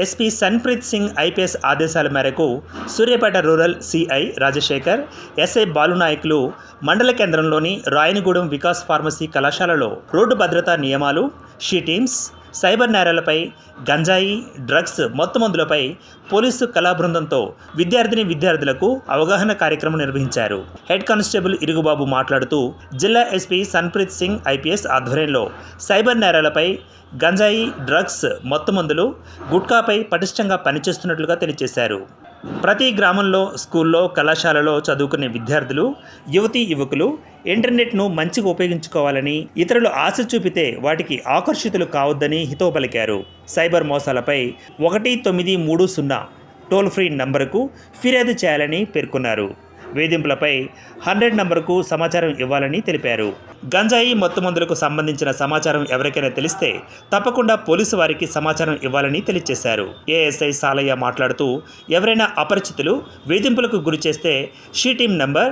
SP Sanpreet Singh IPS ఆదేశాల మేరకు Suryapet rural CI Rajasekhar, SI బాలునాయకులు మండల కేంద్రంలోని రాయనగూడెం వికాస్ ఫార్మసీ కళాశాలలో రోడ్డు భద్రతా నియమాలు, షీటీమ్స్, సైబర్ నేరాలపై, గంజాయి, డ్రగ్స్, మత్తుమందులపై పోలీసు కళాబృందంతో విద్యార్థులకు అవగాహన కార్యక్రమం నిర్వహించారు. హెడ్ కానిస్టేబుల్ ఇరుగుబాబు మాట్లాడుతూ జిల్లా ఎస్పీ సన్ప్రీత్ సింగ్ ఐపీఎస్ ఆధ్వర్యంలో సైబర్ నేరాలపై, గంజాయి, డ్రగ్స్, మత్తుమందులు, గుట్కాపై పటిష్టంగా పనిచేస్తున్నట్లుగా తెలియజేశారు. ప్రతి గ్రామంలో, స్కూల్లో, కళాశాలలో చదువుకునే విద్యార్థులు, యువకులు ఇంటర్నెట్ను మంచిగా ఉపయోగించుకోవాలని, ఇతరులు ఆశ చూపితే వాటికి ఆకర్షితులు కావద్దని హితవు పలికారు. సైబర్ మోసాలపై 1930 టోల్ ఫ్రీ నంబరుకు ఫిర్యాదు చేయాలని పేర్కొన్నారు. వేధింపులపై 100 నంబరుకు సమాచారం ఇవ్వాలని తెలిపారు. గంజాయి, మత్తుమందులకు సంబంధించిన సమాచారం ఎవరికైనా తెలిస్తే తప్పకుండా పోలీసు వారికి సమాచారం ఇవ్వాలని తెలియజేశారు. ఏఎస్ఐ సాలయ్య మాట్లాడుతూ ఎవరైనా అపరిచితులు వేధింపులకు గురి చేస్తే షీటీమ్ నంబర్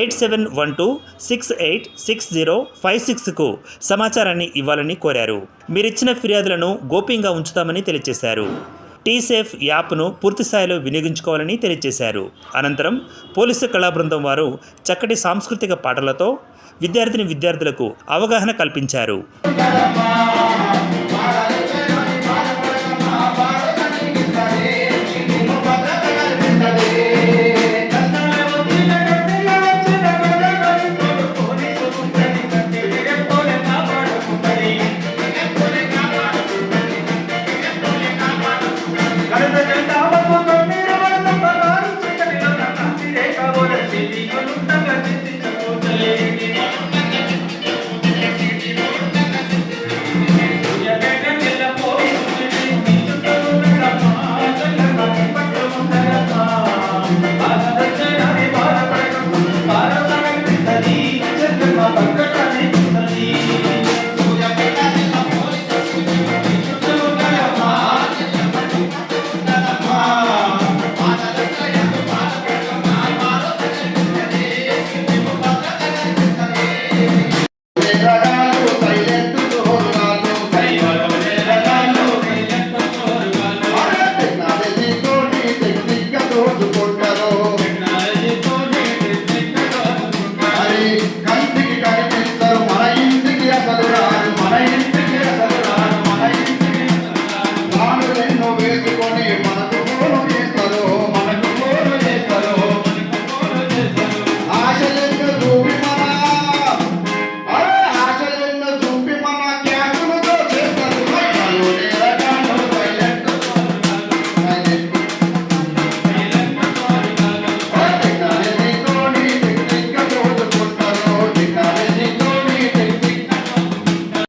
8712686056కు సమాచారాన్ని ఇవ్వాలని కోరారు. మీరిచ్చిన ఫిర్యాదులను గోప్యంగా ఉంచుతామని తెలియజేశారు. టీసేఫ్ యాప్ను పూర్తిస్థాయిలో వినియోగించుకోవాలని తెలియజేశారు. అనంతరం పోలీసు కళాబృందం వారు చక్కటి సాంస్కృతిక పాటలతో విద్యార్థులకు అవగాహన కల్పించారు.